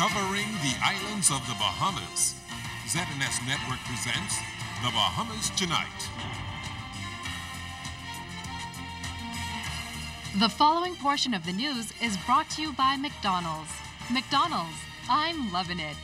Covering the islands of the Bahamas, ZNS Network presents The Bahamas Tonight. The following portion of the news is brought to you by McDonald's. McDonald's, I'm loving it.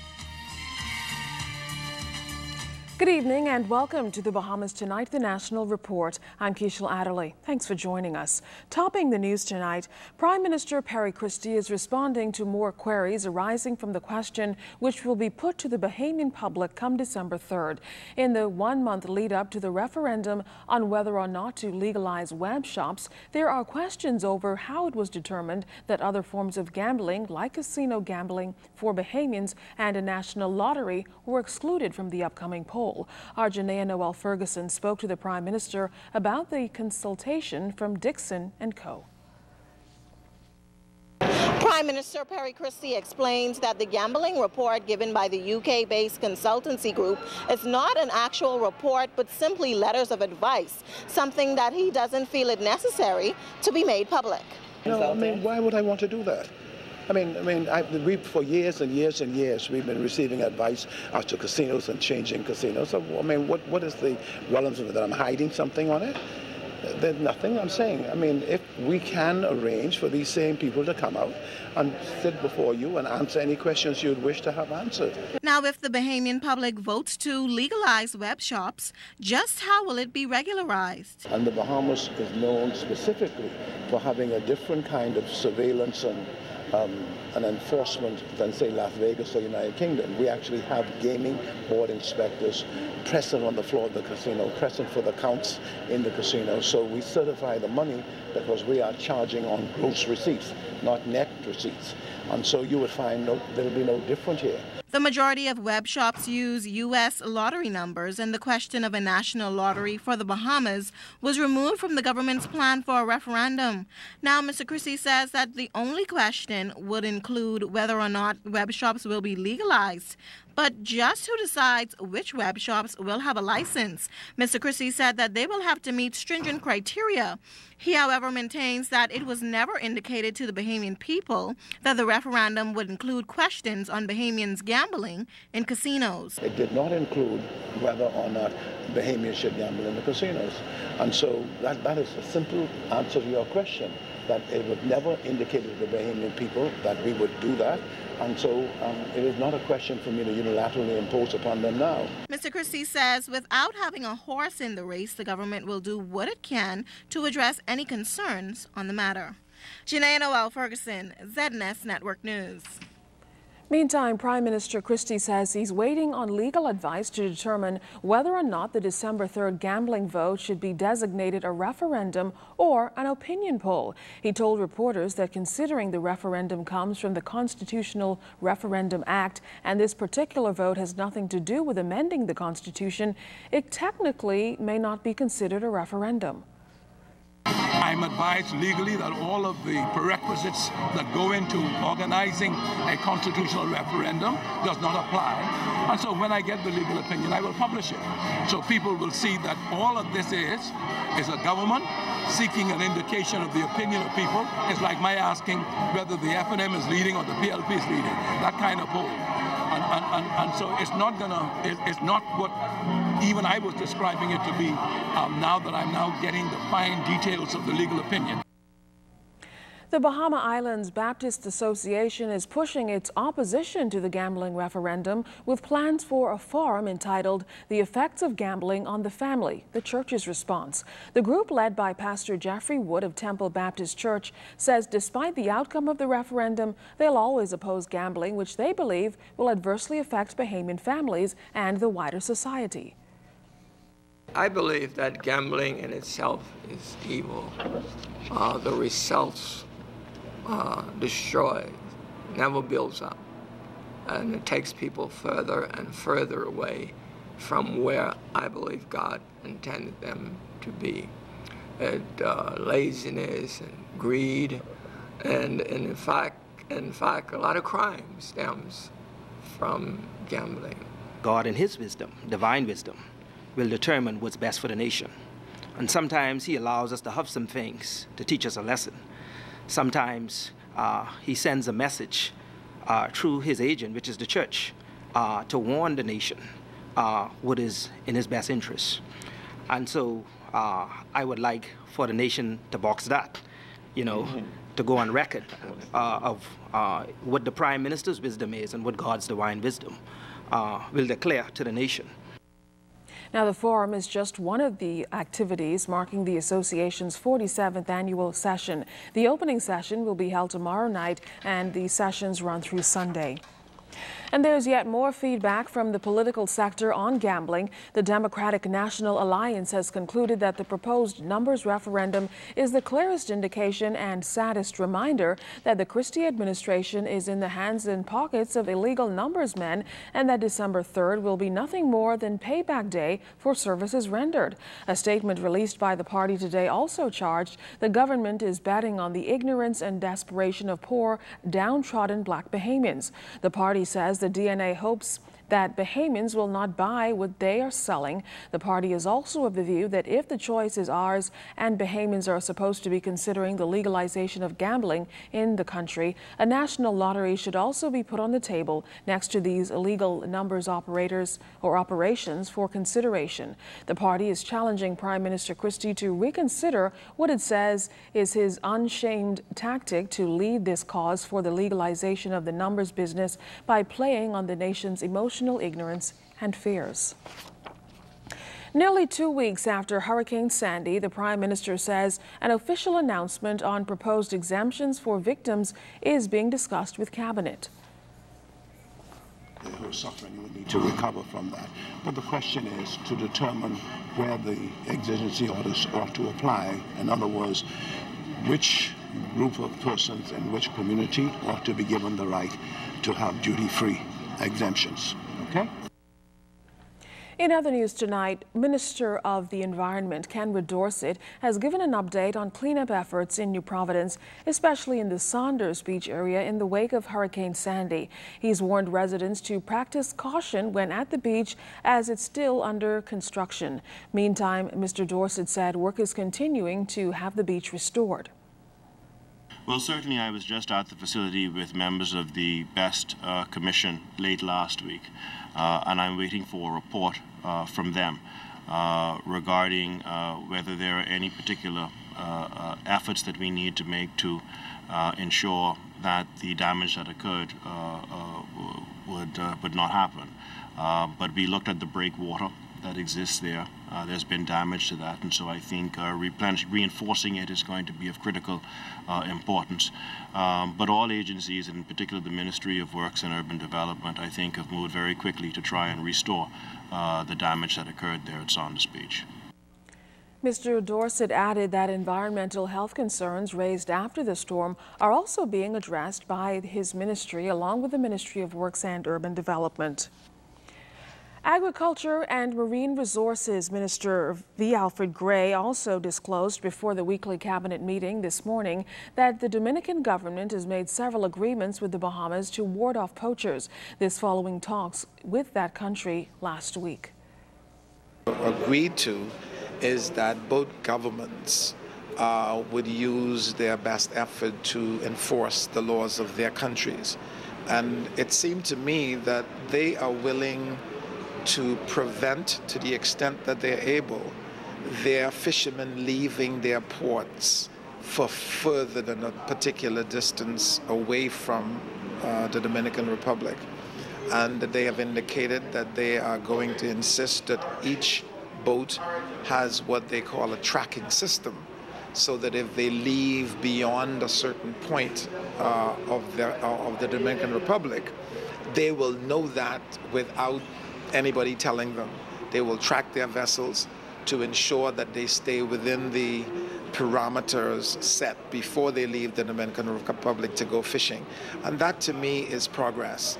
Good evening and welcome to The Bahamas Tonight, the National Report. I'm Keishel Adderley. Thanks for joining us. Topping the news tonight, Prime Minister Perry Christie is responding to more queries arising from the question which will be put to the Bahamian public come December 3rd. In the one-month lead-up to the referendum on whether or not to legalize web shops, there are questions over how it was determined that other forms of gambling, like casino gambling for Bahamians and a national lottery, were excluded from the upcoming poll. Our Janaea Noel Ferguson spoke to the Prime Minister about the consultation from Dixon & Co. Prime Minister Perry Christie explains that the gambling report given by the UK-based consultancy group is not an actual report but simply letters of advice, something that he doesn't feel it necessary to be made public. No, I mean, why would I want to do that? We for years and years and years we've been receiving advice as to casinos and changing casinos. So, I mean, what is the relevance of it? That I'm hiding something on it? There's nothing I'm saying. I mean, if we can arrange for these same people to come out and sit before you and answer any questions you'd wish to have answered. Now, if the Bahamian public votes to legalize web shops, just how will it be regularized? And the Bahamas is known specifically for having a different kind of surveillance and enforcement than, say, Las Vegas or United Kingdom. We actually have gaming board inspectors present on the floor of the casino, present for the counts in the casino. So we certify the money because we are charging on gross receipts, not net receipts. And so you would find there'll be no different here. The majority of web shops use U.S. lottery numbers, and the question of a national lottery for the Bahamas was removed from the government's plan for a referendum. Now, Mr. Christie says that the only question would include whether or not web shops will be legalized. But just who decides which web shops will have a license? Mr. Christie said that they will have to meet stringent criteria. He, however, maintains that it was never indicated to the Bahamian people that the referendum would include questions on Bahamians gambling in casinos. It did not include whether or not Bahamians should gamble in the casinos. And so that is a simple answer to your question, that it would never indicate to the Bahamian people that we would do that. And so it is not a question for me to unilaterally impose upon them now. Mr. Christie says without having a horse in the race, the government will do what it can to address any concerns on the matter. Janaea Noel Ferguson, ZNS Network News. Meantime, Prime Minister Christie says he's waiting on legal advice to determine whether or not the December 3rd gambling vote should be designated a referendum or an opinion poll. He told reporters that considering the referendum comes from the Constitutional Referendum Act and this particular vote has nothing to do with amending the Constitution, it technically may not be considered a referendum. I'm advised legally that all of the prerequisites that go into organizing a constitutional referendum does not apply. And so when I get the legal opinion, I will publish it. So people will see that all of this is a government seeking an indication of the opinion of people. It's like my asking whether the FNM is leading or the PLP is leading, that kind of poll. And so it's not what even I was describing it to be now that I'm now getting the fine details of the legal opinion. The Bahama Islands Baptist Association is pushing its opposition to the gambling referendum with plans for a forum entitled The Effects of Gambling on the Family, the church's response. The group, led by Pastor Jeffrey Wood of Temple Baptist Church, says despite the outcome of the referendum, they'll always oppose gambling, which they believe will adversely affect Bahamian families and the wider society. I believe that gambling in itself is evil. The results destroy, never builds up, and it takes people further and further away from where I believe God intended them to be. Laziness and greed, and in fact, a lot of crime stems from gambling. God in His wisdom, divine wisdom, will determine what's best for the nation. And sometimes He allows us to have some things to teach us a lesson. Sometimes He sends a message through his agent, which is the church, to warn the nation what is in his best interest. And so I would like for the nation to box that, to go on record of what the Prime Minister's wisdom is and what God's divine wisdom will declare to the nation. Now, the forum is just one of the activities marking the association's 47th annual session. The opening session will be held tomorrow night, and the sessions run through Sunday. And there's yet more feedback from the political sector on gambling. The Democratic National Alliance has concluded that the proposed numbers referendum is the clearest indication and saddest reminder that the Christie administration is in the hands and pockets of illegal numbers men, and that December 3rd will be nothing more than payback day for services rendered. A statement released by the party today also charged the government is betting on the ignorance and desperation of poor, downtrodden black Bahamians. The party says the DNA hopes that Bahamians will not buy what they are selling. The party is also of the view that if the choice is ours and Bahamians are supposed to be considering the legalization of gambling in the country, a national lottery should also be put on the table next to these illegal numbers operators or operations for consideration. The party is challenging Prime Minister Christie to reconsider what it says is his unshamed tactic to lead this cause for the legalization of the numbers business by playing on the nation's emotional ignorance and fears. Nearly 2 weeks after Hurricane Sandy, the Prime Minister says an official announcement on proposed exemptions for victims is being discussed with Cabinet. Who are suffering, you would need to recover from that. But the question is to determine where the exigency orders ought to apply. In other words, which group of persons in which community ought to be given the right to have duty-free exemptions. Okay? In other news tonight, Minister of the Environment Kenwood Dorset has given an update on cleanup efforts in New Providence, especially in the Saunders Beach area in the wake of Hurricane Sandy. He's warned residents to practice caution when at the beach as it's still under construction. Meantime, Mr. Dorset said work is continuing to have the beach restored. Well, certainly I was just at the facility with members of the BEST Commission late last week, and I'm waiting for a report from them regarding whether there are any particular efforts that we need to make to ensure that the damage that occurred would not happen. But we looked at the breakwater that exists there. There's been damage to that, and so I think reinforcing it is going to be of critical importance. But all agencies, and in particular the Ministry of Works and Urban Development, I think have moved very quickly to try and restore the damage that occurred there at Saunders Beach. Mr. Dorset added that environmental health concerns raised after the storm are also being addressed by his ministry along with the Ministry of Works and Urban Development. Agriculture and Marine Resources Minister V. Alfred Gray also disclosed before the weekly cabinet meeting this morning that the Dominican government has made several agreements with the Bahamas to ward off poachers, this following talks with that country last week. Agreed to is that both governments would use their best effort to enforce the laws of their countries. And it seemed to me that they are willing to prevent, to the extent that they're able, their fishermen leaving their ports for further than a particular distance away from the Dominican Republic. And they have indicated that they are going to insist that each boat has what they call a tracking system, so that if they leave beyond a certain point of the Dominican Republic, they will know that without anybody telling them. They will track their vessels to ensure that they stay within the parameters set before they leave the Dominican Republic to go fishing. And that to me is progress.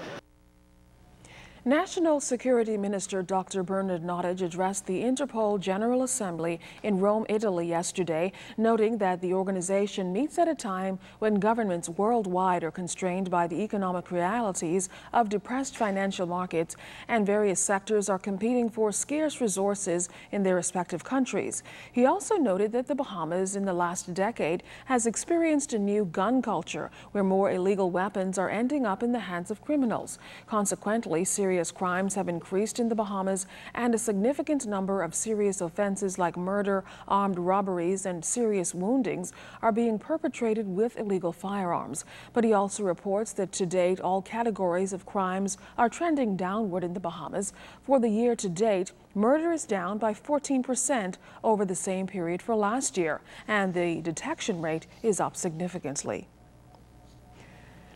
National Security Minister Dr. Bernard Nottage addressed the Interpol General Assembly in Rome, Italy yesterday, noting that the organization meets at a time when governments worldwide are constrained by the economic realities of depressed financial markets and various sectors are competing for scarce resources in their respective countries. He also noted that the Bahamas in the last decade has experienced a new gun culture where more illegal weapons are ending up in the hands of criminals. Consequently, serious crimes have increased in the Bahamas, and a significant number of serious offenses like murder, armed robberies, and serious woundings are being perpetrated with illegal firearms. But he also reports that to date, all categories of crimes are trending downward in the Bahamas. For the year to date, murder is down by 14% over the same period for last year, and the detection rate is up significantly.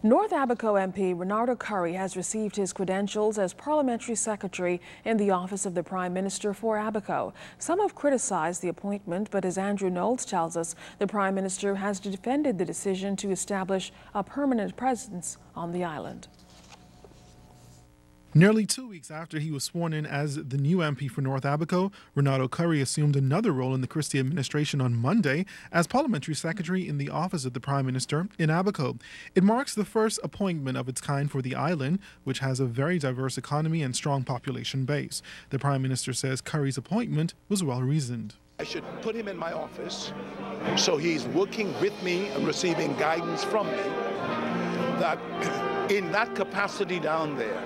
North Abaco MP Renato Curry has received his credentials as Parliamentary Secretary in the Office of the Prime Minister for Abaco. Some have criticized the appointment, but as Andrew Knowles tells us, the Prime Minister has defended the decision to establish a permanent presence on the island. Nearly 2 weeks after he was sworn in as the new MP for North Abaco, Renato Curry assumed another role in the Christie administration on Monday as Parliamentary Secretary in the Office of the Prime Minister in Abaco. It marks the first appointment of its kind for the island, which has a very diverse economy and strong population base. The Prime Minister says Curry's appointment was well-reasoned. I should put him in my office so he's working with me and receiving guidance from me, that in that capacity down there,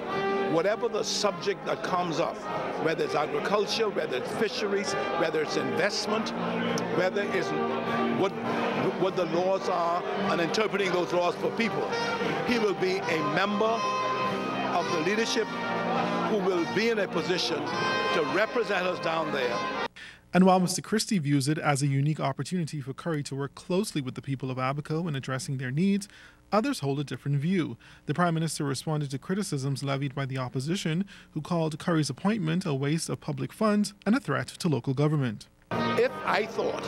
whatever the subject that comes up, whether it's agriculture, whether it's fisheries, whether it's investment, whether it's what the laws are and interpreting those laws for people, he will be a member of the leadership who will be in a position to represent us down there. And while Mr. Christie views it as a unique opportunity for Curry to work closely with the people of Abaco in addressing their needs, others hold a different view. The Prime Minister responded to criticisms levied by the opposition, who called Curry's appointment a waste of public funds and a threat to local government. If I thought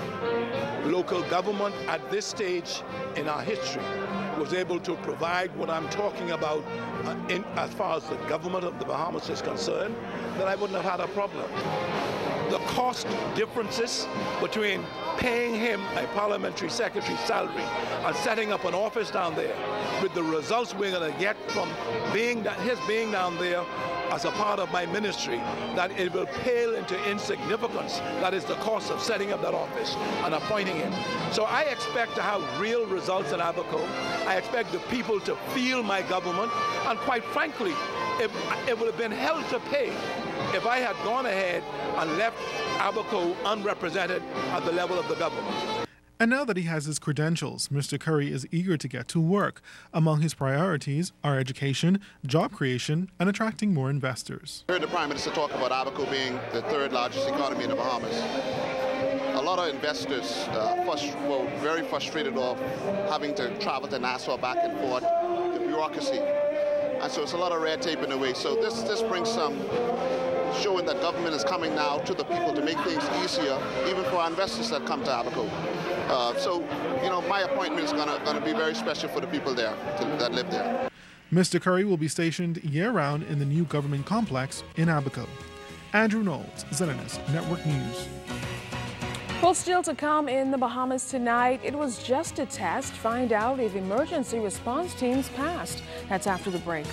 local government at this stage in our history was able to provide what I'm talking about as far as the government of the Bahamas is concerned, then I wouldn't have had a problem. The cost differences between paying him a parliamentary secretary's salary and setting up an office down there, with the results we're going to get from his being down there as a part of my ministry, that it will pale into insignificance. That is the cost of setting up that office and appointing him. So I expect to have real results in Abaco. I expect the people to feel my government, and quite frankly, it would have been hell to pay if I had gone ahead and left Abaco unrepresented at the level of the government. And now that he has his credentials, Mr. Curry is eager to get to work. Among his priorities are education, job creation, and attracting more investors. I heard the Prime Minister talk about Abaco being the third largest economy in the Bahamas. A lot of investors were very frustrated of having to travel to Nassau back and forth, the bureaucracy. And so it's a lot of red tape in the way. So this brings some showing that government is coming now to the people to make things easier, even for our investors that come to Abaco. So, you know, my appointment is going to be very special for the people there that live there. Mr. Curry will be stationed year-round in the new government complex in Abaco. Andrew Knowles, ZNS Network News. Well, still to come in the Bahamas tonight, it was just a test. Find out if emergency response teams passed. That's after the break.